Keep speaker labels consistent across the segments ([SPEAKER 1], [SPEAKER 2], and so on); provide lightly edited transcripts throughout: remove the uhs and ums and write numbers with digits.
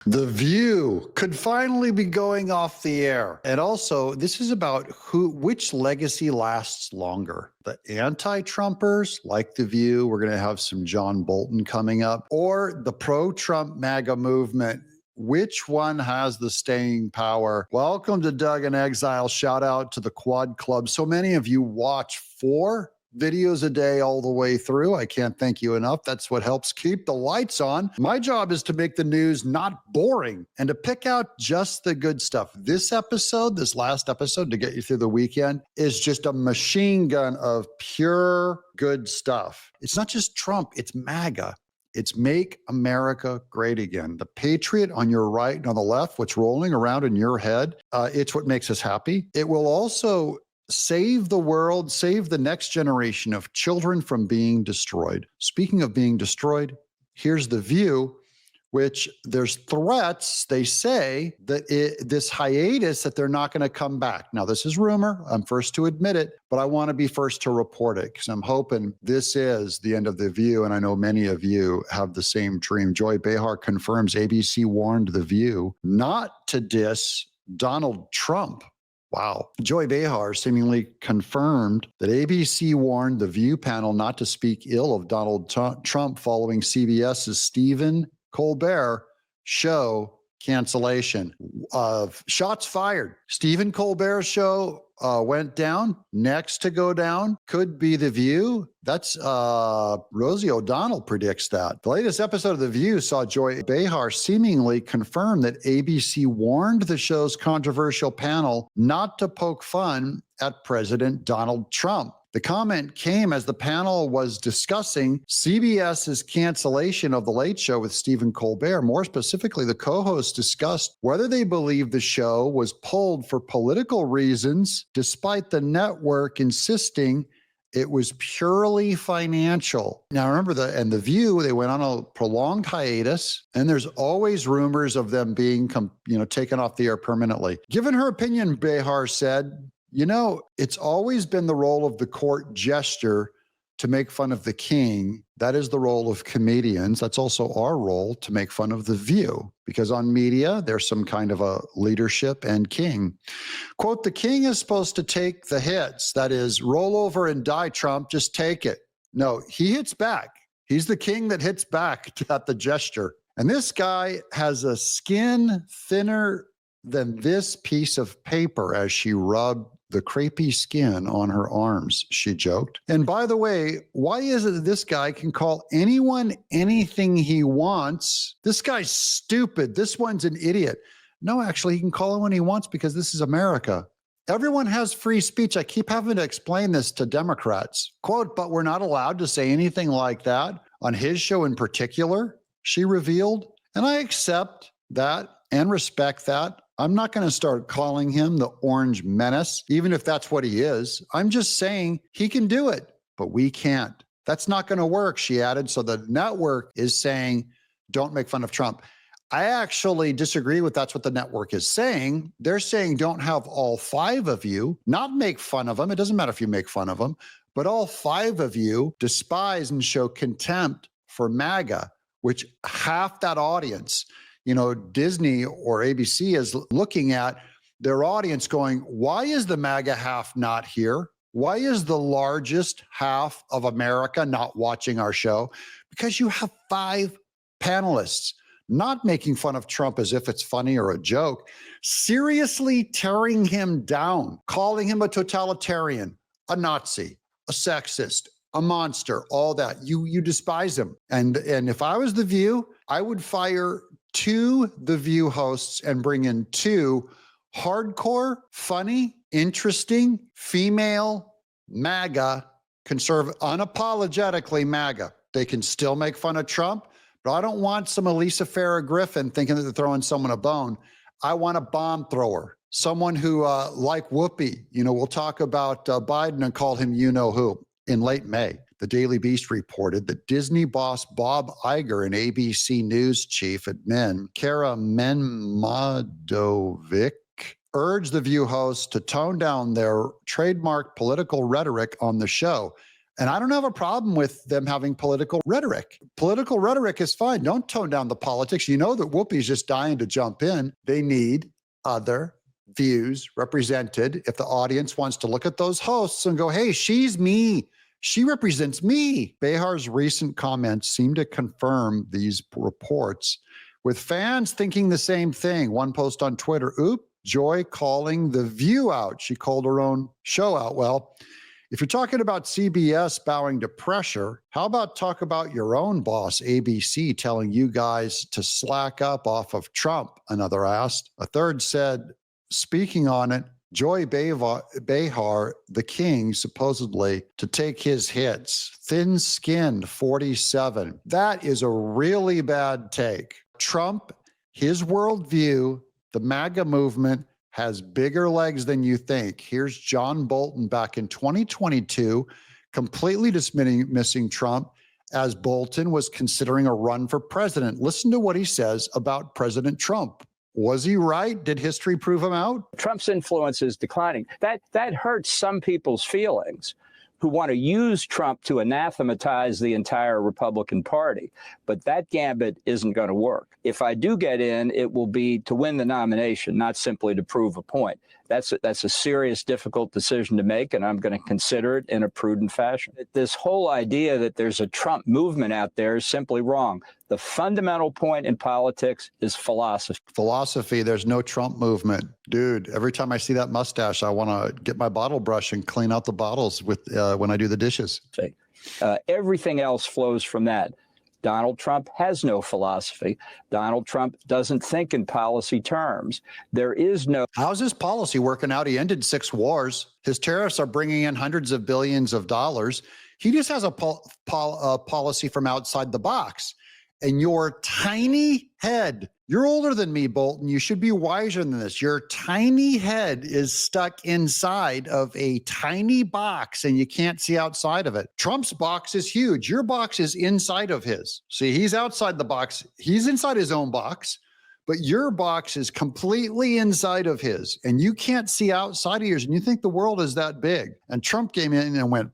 [SPEAKER 1] The View could finally be going off the air. And also, this is about which legacy lasts longer. The anti-Trumpers, like The View, we're going to have some John Bolton coming up, or the pro-Trump MAGA movement. Which one has the staying power? Welcome to Doug In Exile. Shout out to the Quad Club. So many of you watch 4 videos a day all the way through. I can't thank you enough. That's what helps keep the lights on. My job is to make the news not boring and to pick out just the good stuff. This last episode to get you through the weekend, is just a machine gun of pure good stuff. It's not just Trump, it's MAGA. It's Make America Great Again. The patriot on your right and on the left, what's rolling around in your head, it's what makes us happy. It will also save the world, save the next generation of children from being destroyed. Speaking of being destroyed, here's The View, which there's threats. They say that this hiatus, that they're not going to come back. Now, this is rumor. I'm first to admit it, but I want to be first to report it because I'm hoping this is the end of The View, and I know many of you have the same dream. Joy Behar confirms ABC warned The View not to diss Donald Trump. Wow. Joy Behar seemingly confirmed that ABC warned the View panel not to speak ill of Donald Trump following CBS's Stephen Colbert show cancellation. Shots fired. Stephen Colbert's show went down. Next to go down could be The View. That's Rosie O'Donnell predicts that. The latest episode of The View saw Joy Behar seemingly confirm that ABC warned the show's controversial panel not to poke fun at President Donald Trump. The comment came as the panel was discussing CBS's cancellation of The Late Show with Stephen Colbert. More specifically, the co-hosts discussed whether they believe the show was pulled for political reasons, despite the network insisting it was purely financial. Now, remember, The View, they went on a prolonged hiatus, and there's always rumors of them being taken off the air permanently. Given her opinion, Behar said, it's always been the role of the court jester to make fun of the king. That is the role of comedians. That's also our role, to make fun of The View, because on media, there's some kind of a leadership and king. Quote, the king is supposed to take the hits. That is, roll over and die, Trump, just take it. No, he hits back. He's the king that hits back at the gesture. And this guy has a skin thinner than this piece of paper as she rubbed the crepey skin on her arms, she joked. And by the way, why is it that this guy can call anyone anything he wants? This guy's stupid. This one's an idiot. No, actually, he can call anyone he wants because this is America. Everyone has free speech. I keep having to explain this to Democrats. Quote, but we're not allowed to say anything like that on his show in particular, she revealed. And I accept that and respect that. I'm not going to start calling him the Orange Menace, even if that's what he is. I'm just saying he can do it, but we can't. That's not going to work, she added. So the network is saying, don't make fun of Trump. I actually disagree with that's what the network is saying. They're saying don't have all 5 of you, not make fun of them. It doesn't matter if you make fun of them, but all 5 of you despise and show contempt for MAGA, which half that audience, Disney or ABC is looking at their audience going, why is the MAGA half not here? Why is the largest half of America not watching our show? Because you have 5 panelists not making fun of Trump as if it's funny or a joke, seriously tearing him down, calling him a totalitarian, a Nazi, a sexist, a monster, all that. You despise him. And if I was The View, I would fire 2 The View hosts and bring in 2 hardcore, funny, interesting, female, MAGA, unapologetically MAGA. They can still make fun of Trump, but I don't want some Elisa Farrah Griffin thinking that they're throwing someone a bone. I want a bomb thrower, someone who, like Whoopi, we'll talk about Biden and call him you-know-who. In late May, the Daily Beast reported that Disney boss Bob Iger and ABC News chief admin Kara Menmadovic urged The View hosts to tone down their trademark political rhetoric on the show. And I don't have a problem with them having political rhetoric. Political rhetoric is fine. Don't tone down the politics. You know that Whoopi's just dying to jump in. They need other views represented. If the audience wants to look at those hosts and go, hey, she's me, she represents me. Behar's recent comments seem to confirm these reports, with fans thinking the same thing. One post on Twitter, Joy calling The View out. She called her own show out. Well, if you're talking about CBS bowing to pressure, how about talk about your own boss, ABC, telling you guys to slack up off of Trump? Another asked. A third said, speaking on it, Joy Behar, the king, supposedly to take his hits. Thin-skinned, 47. That is a really bad take. Trump, his worldview, the MAGA movement, has bigger legs than you think. Here's John Bolton back in 2022, completely dismissing Trump as Bolton was considering a run for president. Listen to what he says about President Trump. Was he right? Did history prove him out?
[SPEAKER 2] Trump's influence is declining. That hurts some people's feelings who want to use Trump to anathematize the entire Republican Party. But that gambit isn't going to work. If I do get in, it will be to win the nomination, not simply to prove a point. That's a serious, difficult decision to make, and I'm going to consider it in a prudent fashion. This whole idea that there's a Trump movement out there is simply wrong. The fundamental point in politics is philosophy.
[SPEAKER 1] Philosophy, there's no Trump movement. Dude, every time I see that mustache, I want to get my bottle brush and clean out the bottles with when I do the dishes.
[SPEAKER 2] Everything else flows from that. Donald Trump has no philosophy. Donald Trump doesn't think in policy terms. There is no...
[SPEAKER 1] How's his policy working out? He ended 6 wars. His tariffs are bringing in hundreds of billions of dollars. He just has a policy from outside the box. And your tiny head, you're older than me, Bolton. You should be wiser than this. Your tiny head is stuck inside of a tiny box and you can't see outside of it. Trump's box is huge. Your box is inside of his. See, he's outside the box. He's inside his own box, but your box is completely inside of his and you can't see outside of yours and you think the world is that big. And Trump came in and went,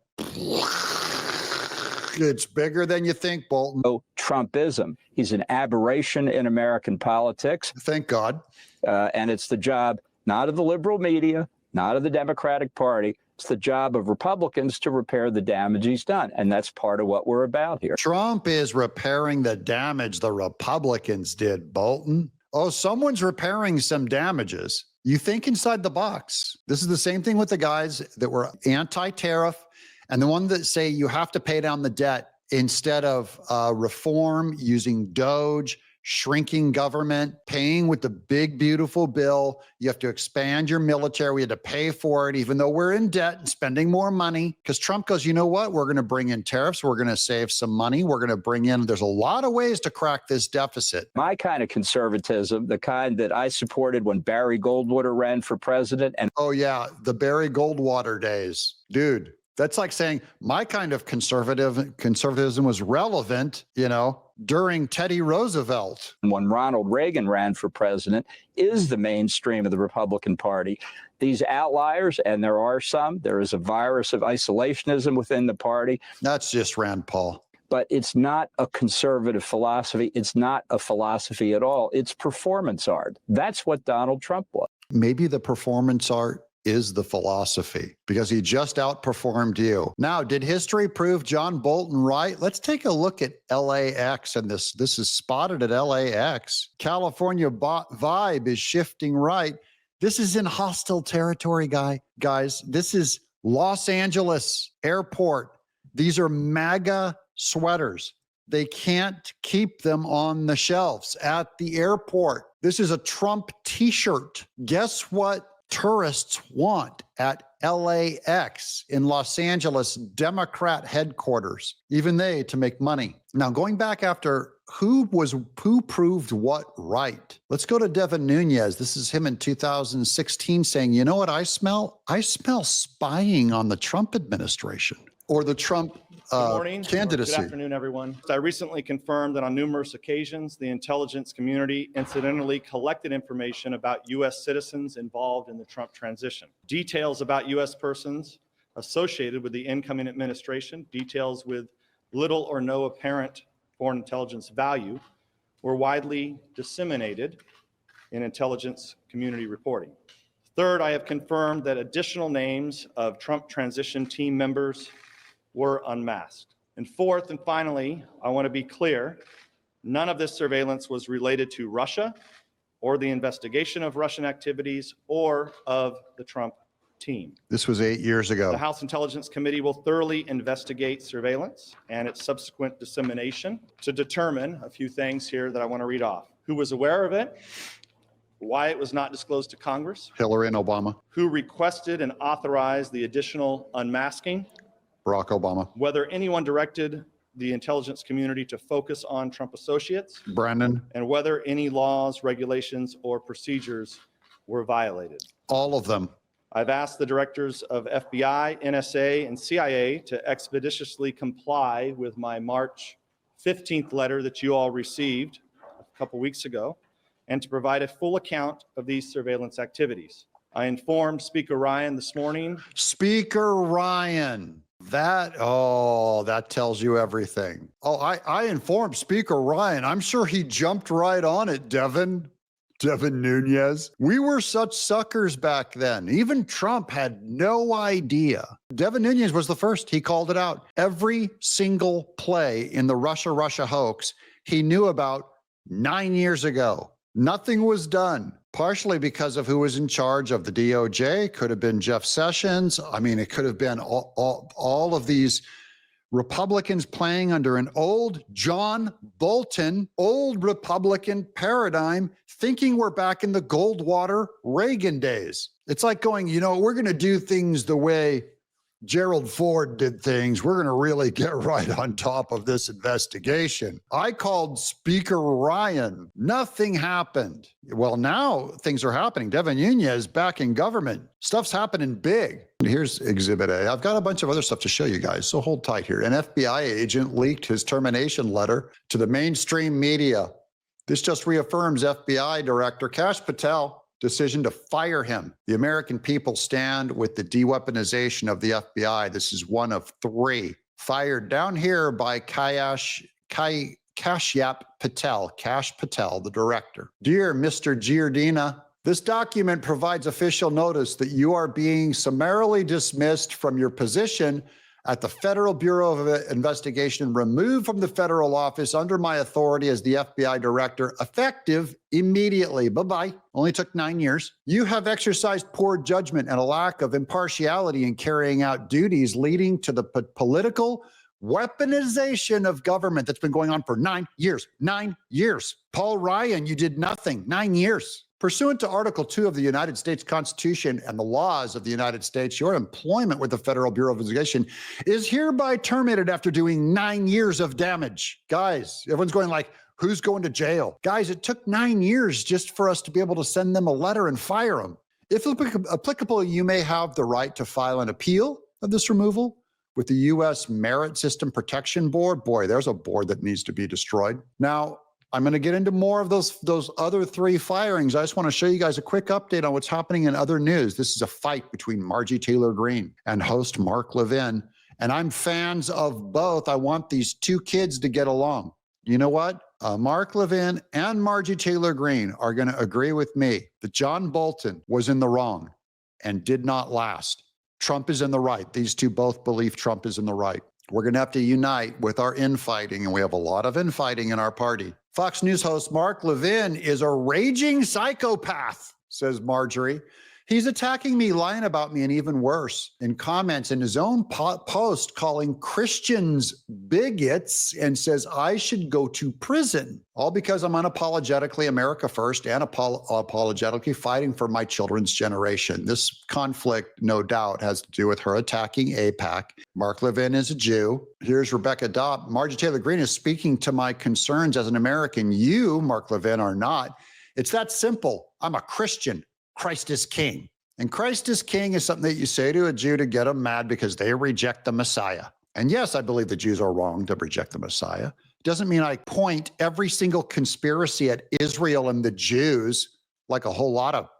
[SPEAKER 1] it's bigger than you think, Bolton.
[SPEAKER 2] No Trumpism. He's an aberration in American politics.
[SPEAKER 1] Thank God.
[SPEAKER 2] And it's the job not of the liberal media, not of the Democratic Party. It's the job of Republicans to repair the damage he's done. And that's part of what we're about here.
[SPEAKER 1] Trump is repairing the damage the Republicans did, Bolton. Oh, someone's repairing some damages. You think inside the box. This is the same thing with the guys that were anti-tariff and the one that say you have to pay down the debt instead of reform, using Doge, shrinking government, paying with the big, beautiful bill. You have to expand your military. We had to pay for it, even though we're in debt and spending more money. Because Trump goes, you know what? We're going to bring in tariffs. We're going to save some money. We're going to bring in, there's a lot of ways to crack this deficit.
[SPEAKER 2] My kind of conservatism, the kind that I supported when Barry Goldwater ran for president. And
[SPEAKER 1] oh, yeah, the Barry Goldwater days. Dude. That's like saying my kind of conservatism was relevant, during Teddy Roosevelt.
[SPEAKER 2] When Ronald Reagan ran for president, is the mainstream of the Republican Party. These outliers, and there are some, there is a virus of isolationism within the party.
[SPEAKER 1] That's just Rand Paul.
[SPEAKER 2] But it's not a conservative philosophy. It's not a philosophy at all. It's performance art. That's what Donald Trump was.
[SPEAKER 1] Maybe the performance art is the philosophy because he just outperformed you. Now, did history prove John Bolton right? Let's take a look at LAX, and this is spotted at LAX. California vibe is shifting right. This is in hostile territory, guys. This is Los Angeles airport. These are MAGA sweaters. They can't keep them on the shelves at the airport. This is a Trump t-shirt. Guess what tourists want at LAX in Los Angeles Democrat headquarters, even they to make money. Now, going back after who proved what right? Let's go to Devin Nunes. This is him in 2016 saying, you know what I smell? I smell spying on the Trump administration or the Trump
[SPEAKER 3] Good morning.
[SPEAKER 1] candidacy.
[SPEAKER 3] Good afternoon, everyone. I recently confirmed that on numerous occasions, the intelligence community incidentally collected information about U.S. citizens involved in the Trump transition. Details about U.S. persons associated with the incoming administration, details with little or no apparent foreign intelligence value, were widely disseminated in intelligence community reporting. Third, I have confirmed that additional names of Trump transition team members were unmasked. And fourth, and finally, I want to be clear, none of this surveillance was related to Russia or the investigation of Russian activities or of the Trump team.
[SPEAKER 1] This was 8 years ago.
[SPEAKER 3] The House Intelligence Committee will thoroughly investigate surveillance and its subsequent dissemination to determine a few things here that I want to read off. Who was aware of it? Why it was not disclosed to Congress?
[SPEAKER 1] Hillary and Obama.
[SPEAKER 3] Who requested and authorized the additional unmasking?
[SPEAKER 1] Barack Obama.
[SPEAKER 3] Whether anyone directed the intelligence community to focus on Trump associates?
[SPEAKER 1] Brandon.
[SPEAKER 3] And whether any laws, regulations, or procedures were violated?
[SPEAKER 1] All of them.
[SPEAKER 3] I've asked the directors of FBI, NSA, and CIA to expeditiously comply with my March 15th letter that you all received a couple weeks ago, and to provide a full account of these surveillance activities. I informed Speaker Ryan this morning.
[SPEAKER 1] Speaker Ryan. That tells you everything. Oh, I informed Speaker Ryan. I'm sure he jumped right on it, Devin Nunes. We were such suckers back then. Even Trump had no idea. Devin Nunes was the first. He called it out. Every single play in the Russia hoax he knew about 9 years ago. Nothing was done, partially because of who was in charge of the DOJ. Could have been Jeff Sessions. I mean, it could have been all of these Republicans playing under an old John Bolton, old Republican paradigm, thinking we're back in the Goldwater Reagan days. It's like going, we're going to do things the way Gerald Ford did things. We're going to really get right on top of this investigation. I called Speaker Ryan. Nothing happened. Well, now things are happening. Devin Nunes back in government. Stuff's happening big. Here's Exhibit A. I've got a bunch of other stuff to show you guys, so hold tight here. An FBI agent leaked his termination letter to the mainstream media. This just reaffirms FBI Director Kash Patel decision to fire him. The American people stand with the de-weaponization of the FBI. This is one of 3 fired down here by Kash Patel, the director. Dear Mr. Giardina, this document provides official notice that you are being summarily dismissed from your position at the Federal Bureau of Investigation and removed from the federal office under my authority as the FBI director, effective immediately. Bye-bye. Only took 9 years. You have exercised poor judgment and a lack of impartiality in carrying out duties leading to the political weaponization of government that's been going on for 9 years. 9 years. Paul Ryan, you did nothing. 9 years. Pursuant to Article 2 of the United States Constitution and the laws of the United States, your employment with the Federal Bureau of Investigation is hereby terminated after doing 9 years of damage. Guys, everyone's going like, who's going to jail? Guys, it took 9 years just for us to be able to send them a letter and fire them. If applicable, you may have the right to file an appeal of this removal with the U.S. Merit System Protection Board. Boy, there's a board that needs to be destroyed. Now, I'm going to get into more of those other 3 firings. I just want to show you guys a quick update on what's happening in other news. This is a fight between Margie Taylor Greene and host Mark Levin, and I'm fans of both. I want these 2 kids to get along. You know what? Mark Levin and Margie Taylor Greene are going to agree with me that John Bolton was in the wrong and did not last. Trump is in the right. These 2 both believe Trump is in the right. We're going to have to unite with our infighting, and we have a lot of infighting in our party. Fox News host Mark Levin is a raging psychopath, says Marjorie. He's attacking me, lying about me, and even worse, in comments in his own post calling Christians bigots and says I should go to prison, all because I'm unapologetically America first and apologetically fighting for my children's generation. This conflict, no doubt, has to do with her attacking AIPAC. Mark Levin is a Jew. Here's Rebecca Dopp. Margie Taylor Greene is speaking to my concerns as an American. You, Mark Levin, are not. It's that simple. I'm a Christian. Christ is king. And Christ is king is something that you say to a Jew to get them mad because they reject the Messiah. And yes, I believe the Jews are wrong to reject the Messiah. Doesn't mean I point every single conspiracy at Israel and the Jews like a whole lot of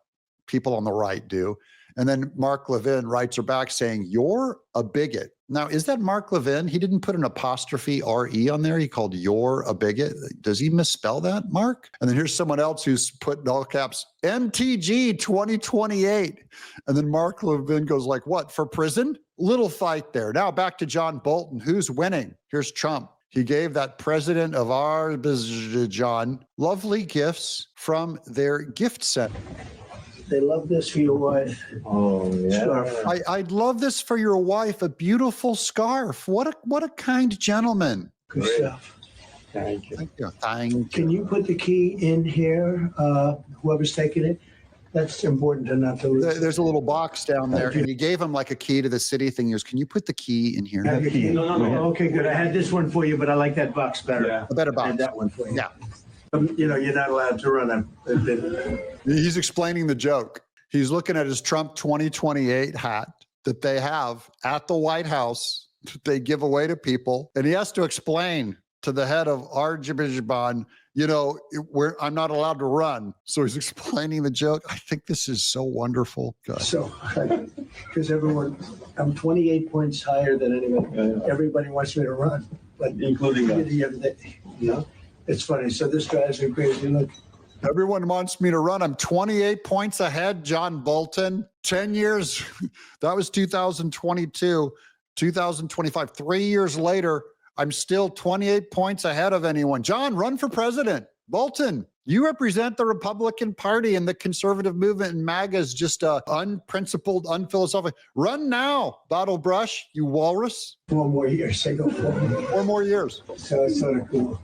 [SPEAKER 1] people on the right do. And then Mark Levin writes her back saying, "You're a bigot." Now, is that Mark Levin? He didn't put an apostrophe RE on there. He called "you're a bigot." Does he misspell that, Mark? And then here's someone else who's put in all caps, "MTG 2028." And then Mark Levin goes like, "What, for prison?" Little fight there. Now back to John Bolton. Who's winning? Here's Trump. He gave that president of Azerbaijan lovely gifts from their gift set.
[SPEAKER 4] They love this for your wife.
[SPEAKER 5] Oh, yeah.
[SPEAKER 4] Scarf.
[SPEAKER 1] I'd love this for your wife, a beautiful scarf. What a kind gentleman.
[SPEAKER 4] Good
[SPEAKER 5] Great.
[SPEAKER 4] stuff.
[SPEAKER 5] Thank you.
[SPEAKER 1] Thank you. Thank you.
[SPEAKER 4] Can you put the key in here, whoever's taking it? That's important to not to lose.
[SPEAKER 1] There's a little box down there, and he gave him like a key to the city thing. He goes, "Can you put the key in here?"
[SPEAKER 4] Have your key?
[SPEAKER 5] No.
[SPEAKER 4] Okay, good. I had this one for you, but I like that box better.
[SPEAKER 5] Yeah.
[SPEAKER 1] A better
[SPEAKER 4] I had
[SPEAKER 1] box.
[SPEAKER 4] that one for you.
[SPEAKER 1] Yeah.
[SPEAKER 4] You know, you're not allowed to run them.
[SPEAKER 1] He's explaining the joke. He's looking at his Trump 2028 hat that they have at the White House that they give away to people. And he has to explain to the head of Azerbaijan, I'm not allowed to run. So he's explaining the joke. I think this is so wonderful. God.
[SPEAKER 4] So, because I'm 28 points higher than anyone.
[SPEAKER 5] Yeah.
[SPEAKER 4] Everybody wants me to run, but
[SPEAKER 5] Including us.
[SPEAKER 4] you know, it's funny. So this drives me crazy. Look,
[SPEAKER 1] Everyone wants me to run. I'm 28 points ahead, John Bolton. 10 years. That was 2022, 2025. 3 years later, I'm still 28 points ahead of anyone. John, run for president. Bolton, you represent the Republican Party, and the conservative movement, and MAGA is just unprincipled, unphilosophical. Run now, Battle Brush, you walrus.
[SPEAKER 4] 4 more years. Say go 4 more.
[SPEAKER 1] 4 more years.
[SPEAKER 4] So it's sort of cool.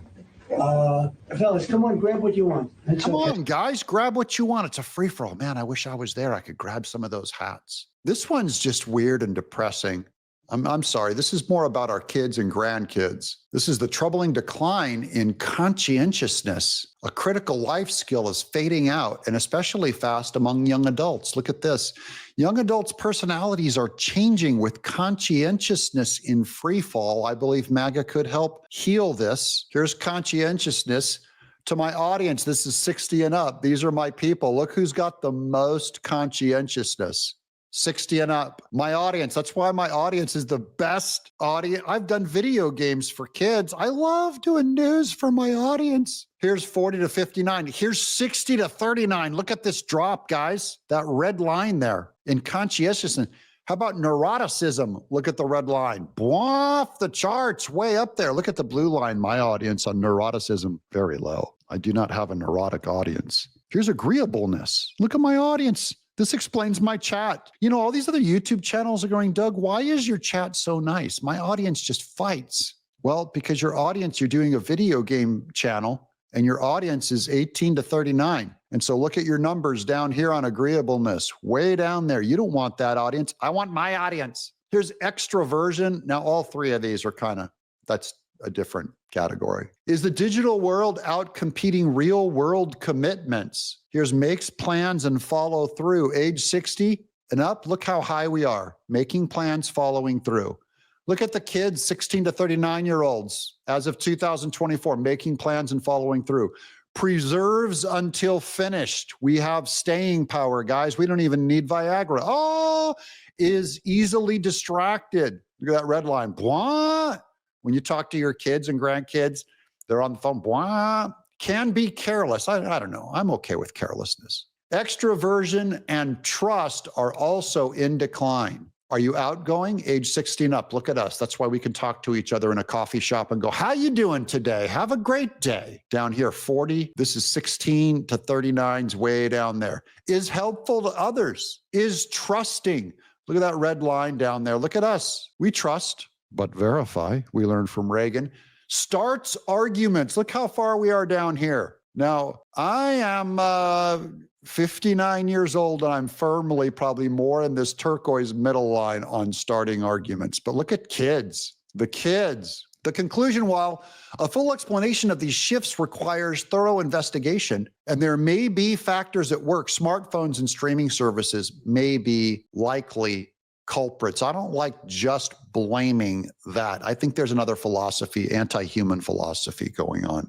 [SPEAKER 4] Fellas, come on, grab what you want. That's
[SPEAKER 1] Come
[SPEAKER 4] okay.
[SPEAKER 1] on, guys, grab what you want. It's a free-for-all. Man, I wish I was there. I could grab some of those hats. This one's just weird and depressing. I'm sorry. This is more about our kids and grandkids. This is the troubling decline in conscientiousness. A critical life skill is fading out, and especially fast among young adults. Look at this. Young adults' personalities are changing with conscientiousness in free fall. I believe MAGA could help heal this. Here's conscientiousness. To my audience, this is 60 and up. These are my people. Look who's got the most conscientiousness. 60 and up. My audience. That's why my audience is the best audience. I've done video games for kids. I love doing news for my audience. Here's 40 to 59. Here's 60 to 39. Look at this drop, guys. That red line there in conscientiousness. How about neuroticism? Look at the red line. Off the charts, way up there. Look at the blue line. My audience on neuroticism, very low. I do not have a neurotic audience. Here's agreeableness. Look at my audience. This explains my chat. All these other YouTube channels are going, Doug, why is your chat so nice? My audience just fights. Well, because your audience, you're doing a video game channel, and your audience is 18 to 39. And so look at your numbers down here on agreeableness, way down there. You don't want that audience. I want my audience. Here's extroversion. Now, all three of these are that's a different category. Is the digital world out competing real world commitments? Here's makes plans and follow through. Age 60 and up, look how high we are. Making plans, following through. Look at the kids, 16 to 39-year-olds, as of 2024, making plans and following through. Preserves until finished. We have staying power, guys. We don't even need Viagra. Is easily distracted. Look at that red line. Blah. When you talk to your kids and grandkids, they're on the phone. Blah. Can be careless. I don't know. I'm okay with carelessness. Extroversion and trust are also in decline. Are you outgoing? Age 16 up. Look at us. That's why we can talk to each other in a coffee shop and go, how you doing today? Have a great day. Down here, 40. This is 16 to 39's way down there. Is helpful to others. Is trusting. Look at that red line down there. Look at us. We trust, but verify. We learned from Reagan. Starts arguments. Look how far we are down here. Now, I am 59 years old, and I'm firmly probably more in this turquoise middle line on starting arguments. But look at kids, the kids. The conclusion, while a full explanation of these shifts requires thorough investigation, and there may be factors at work, smartphones and streaming services may be likely culprits. I don't like just blaming that. I think there's another philosophy, anti-human philosophy going on.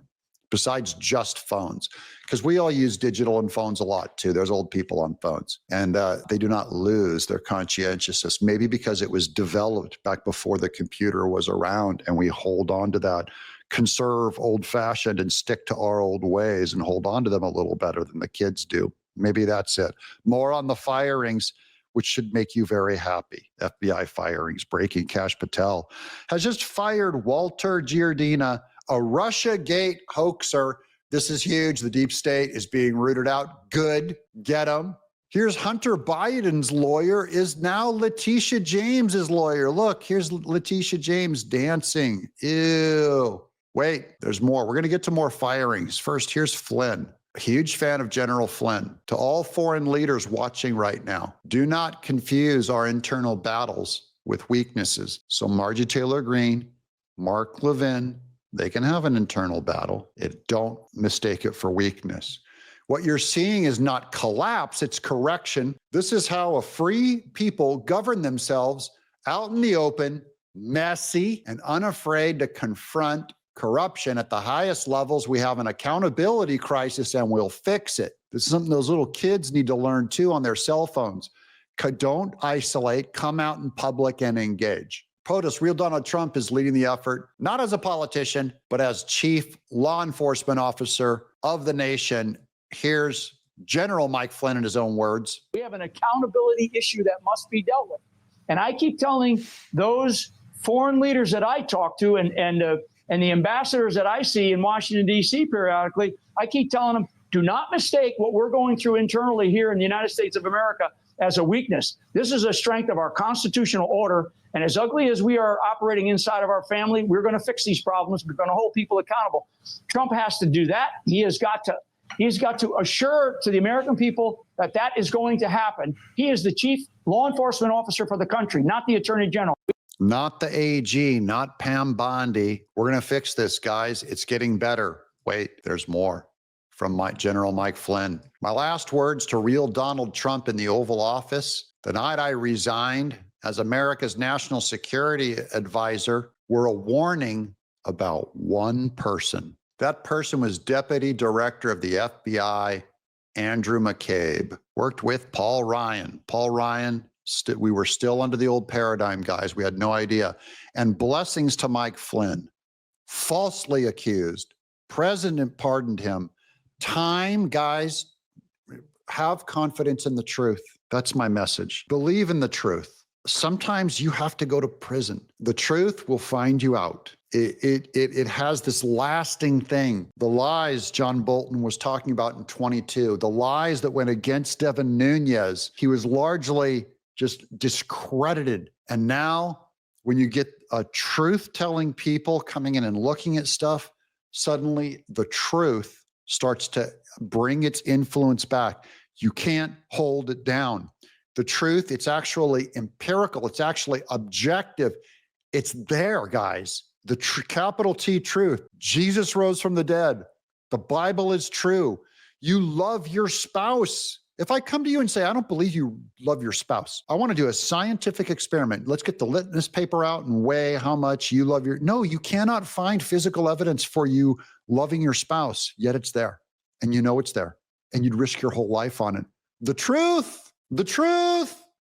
[SPEAKER 1] besides just phones, because we all use digital and phones a lot too. There's old people on phones, and they do not lose their conscientiousness, maybe because it was developed back before the computer was around, and we hold on to that, conserve old-fashioned and stick to our old ways and hold on to them a little better than the kids do. Maybe that's it. More on the firings, which should make you very happy. FBI firings. Breaking: Kash Patel has just fired Walter Giardina, a Russiagate hoaxer. This is huge. The deep state is being rooted out. Good. Get them. Here's Hunter Biden's lawyer is now Letitia James's lawyer. Look, here's Letitia James dancing. Ew. Wait, there's more. We're going to get to more firings. First, here's Flynn. A huge fan of General Flynn. To all foreign leaders watching right now, do not confuse our internal battles with weaknesses. So Marjorie Taylor Greene, Mark Levin, they can have an internal battle. Don't mistake it for weakness. What you're seeing is not collapse, it's correction. This is how a free people govern themselves out in the open, messy, and unafraid to confront corruption at the highest levels. We have an accountability crisis, and we'll fix it. This is something those little kids need to learn too on their cell phones. Don't isolate, come out in public and engage. POTUS, real Donald Trump is leading the effort, not as a politician, but as chief law enforcement officer of the nation. Here's General Mike Flynn in his own words.
[SPEAKER 6] We have an accountability issue that must be dealt with. And I keep telling those foreign leaders that I talk to and the ambassadors that I see in Washington, D.C. periodically, I keep telling them, do not mistake what we're going through internally here in the United States of America as a weakness. This is a strength of our constitutional order. And as ugly as we are operating inside of our family, we're going to fix these problems. We're going to hold people accountable. Trump has to do that. He's got to assure to the American people that that is going to happen. He is the chief law enforcement officer for the country, not the attorney general.
[SPEAKER 1] Not the AG, not Pam Bondi. We're going to fix this, guys. It's getting better. Wait, there's more from General Mike Flynn. My last words to real Donald Trump in the Oval Office. The night I resigned as America's national security advisor were a warning about one person. That person was Deputy Director of the FBI, Andrew McCabe. Worked with Paul Ryan. Paul Ryan, we were still under the old paradigm, guys. We had no idea. And blessings to Mike Flynn, falsely accused. President pardoned him. Time, guys, have confidence in the truth. That's my message. Believe in the truth. Sometimes you have to go to prison. The truth will find you out. It has this lasting thing. The lies John Bolton was talking about in 22, the lies that went against Devin Nunes, he was largely just discredited. And now when you get a truth-telling people coming in and looking at stuff, suddenly the truth starts to bring its influence back. You can't hold it down. The truth, it's actually empirical. It's actually objective. It's there, guys. The capital T truth. Jesus rose from the dead. The Bible is true. You love your spouse. If I come to you and say, I don't believe you love your spouse, I want to do a scientific experiment. Let's get the litmus paper out and weigh how much you love your... No, you cannot find physical evidence for you loving your spouse, yet it's there. And you know it's there. And you'd risk your whole life on it. The truth,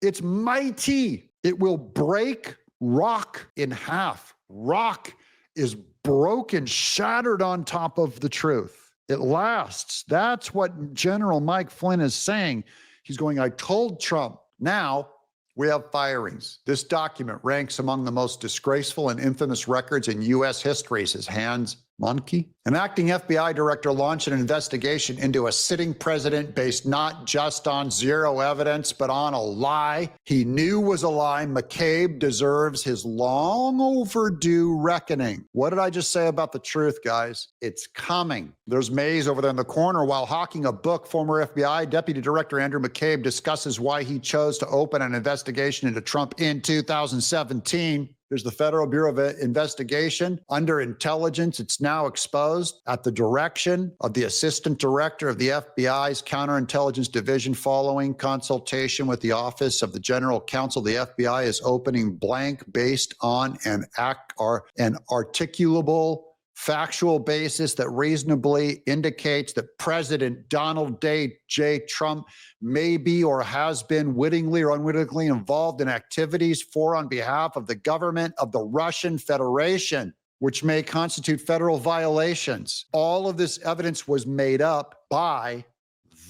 [SPEAKER 1] it's mighty. It will break rock in half. Rock is broken, shattered on top of the truth. It lasts. That's what General Mike Flynn is saying. He's going, I told Trump. Now we have firings. This document ranks among the most disgraceful and infamous records in U.S. history, says Hans Monkey. An acting FBI director launched an investigation into a sitting president based not just on zero evidence, but on a lie he knew was a lie. McCabe deserves his long overdue reckoning. What did I just say about the truth, guys? It's coming. There's Mays over there in the corner. While hawking a book, former FBI Deputy Director Andrew McCabe discusses why he chose to open an investigation into Trump in 2017. There's the Federal Bureau of Investigation under intelligence. It's now exposed at the direction of the Assistant Director of the FBI's Counterintelligence Division. Following consultation with the Office of the General Counsel, the FBI is opening blank based on an articulable factual basis that reasonably indicates that President Donald J. Trump may be or has been wittingly or unwittingly involved in activities for on behalf of the government of the Russian Federation, which may constitute federal violations. All of this evidence was made up by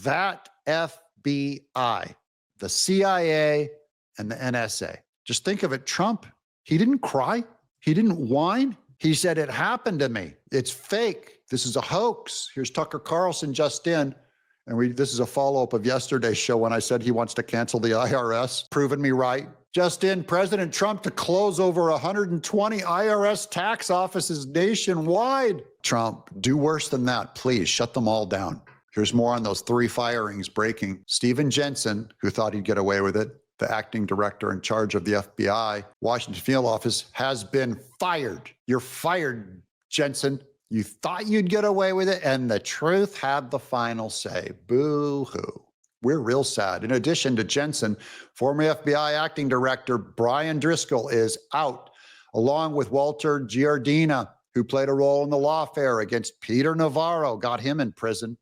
[SPEAKER 1] that FBI, the CIA, and the NSA. Just think of it, Trump, he didn't cry. He didn't whine. He said, it happened to me. It's fake. This is a hoax. Here's Tucker Carlson just in. And this is a follow-up of yesterday's show when I said he wants to cancel the IRS. Proven me right. Just in, President Trump to close over 120 IRS tax offices nationwide. Trump, do worse than that. Please shut them all down. Here's more on those 3 firings breaking. Stephen Jensen, who thought he'd get away with it, the acting director in charge of the FBI, Washington field office, has been fired. You're fired, Jensen. You thought you'd get away with it, and the truth had the final say. Boo-hoo. We're real sad. In addition to Jensen, former FBI acting director Brian Driscoll is out, along with Walter Giardina, who played a role in the lawfare against Peter Navarro, got him in prison.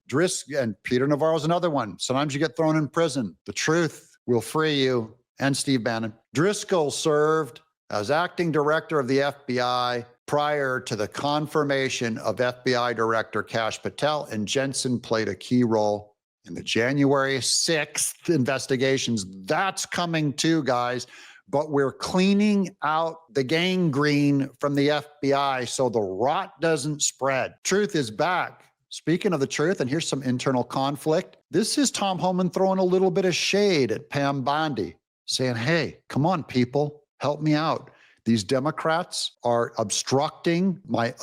[SPEAKER 1] And Peter Navarro's another one. Sometimes you get thrown in prison. The truth will free you, and Steve Bannon. Driscoll served as acting director of the FBI prior to the confirmation of FBI Director Kash Patel, and Jensen played a key role in the January 6th investigations. That's coming too, guys. But we're cleaning out the gangrene from the FBI so the rot doesn't spread. Truth is back. Speaking of the truth, and here's some internal conflict. This is Tom Homan throwing a little bit of shade at Pam Bondi, saying, hey, come on, people, help me out. These Democrats are obstructing my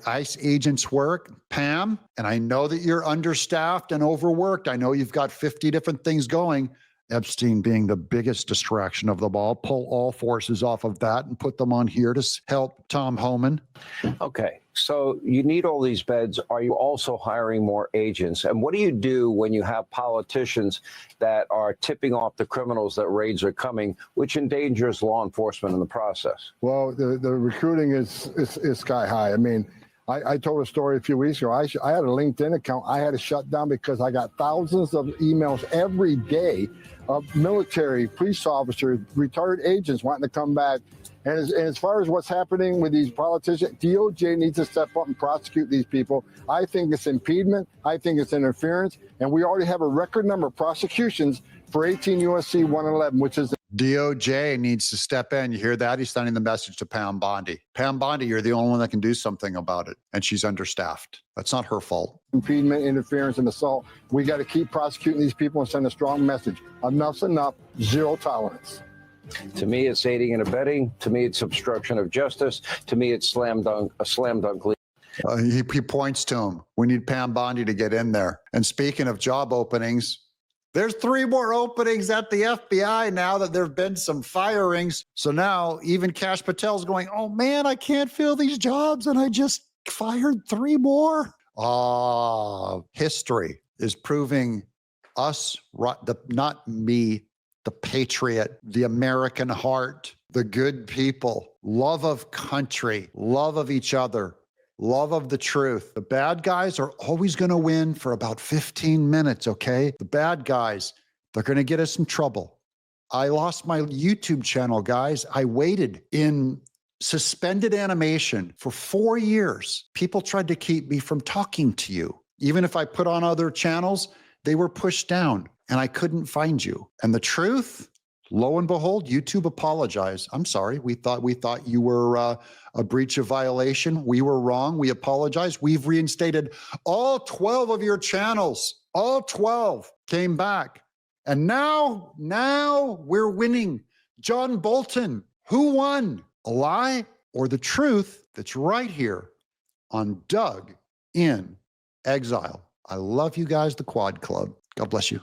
[SPEAKER 1] ICE agents' work. Pam, and I know that you're understaffed and overworked. I know you've got 50 different things going. Epstein being the biggest distraction of them all. Pull all forces off of that and put them on here to help Tom Homan.
[SPEAKER 7] Okay, so you need all these beds. Are you also hiring more agents? And what do you do when you have politicians that are tipping off the criminals that raids are coming, which endangers law enforcement in the process?
[SPEAKER 8] Well, the recruiting is sky high. I mean, I told a story a few weeks ago. I had a LinkedIn account I had to shut down because I got thousands of emails every day of military, police officers, retired agents wanting to come back. And as far as what's happening with these politicians, DOJ needs to step up and prosecute these people. I think it's impediment. I think it's interference. And we already have a record number of prosecutions for 18 U.S.C. 111, which is
[SPEAKER 1] DOJ needs to step in. You hear that? He's sending the message to Pam Bondi. Pam Bondi, you're the only one that can do something about it. And she's understaffed. That's not her fault.
[SPEAKER 8] impediment, interference, and assault. We got to keep prosecuting these people and send a strong message. Enough's enough. Zero tolerance.
[SPEAKER 7] To me, it's aiding and abetting. To me, it's obstruction of justice. To me, it's a slam dunk lead.
[SPEAKER 1] He points to him. We need Pam Bondi to get in there. And speaking of job openings, there's 3 more openings at the FBI now that there have been some firings. So now even Kash Patel's going, oh man, I can't fill these jobs and I just fired 3 more. History is proving us, not me, the patriot, the American heart, the good people, love of country, love of each other, love of the truth. The bad guys are always going to win for about 15 minutes, okay? The bad guys, they're going to get us in trouble. I lost my YouTube channel, guys. I waited in suspended animation for 4 years. People tried to keep me from talking to you. Even if I put on other channels, they were pushed down and I couldn't find you. And the truth, lo and behold, YouTube apologized. I'm sorry. We thought you were a breach of violation. We were wrong. We apologize. We've reinstated all 12 of your channels. All 12 came back. And now we're winning. John Bolton, who won? A lie or the truth? That's right here on Doug in Exile. I love you guys, the Quad Club. God bless you.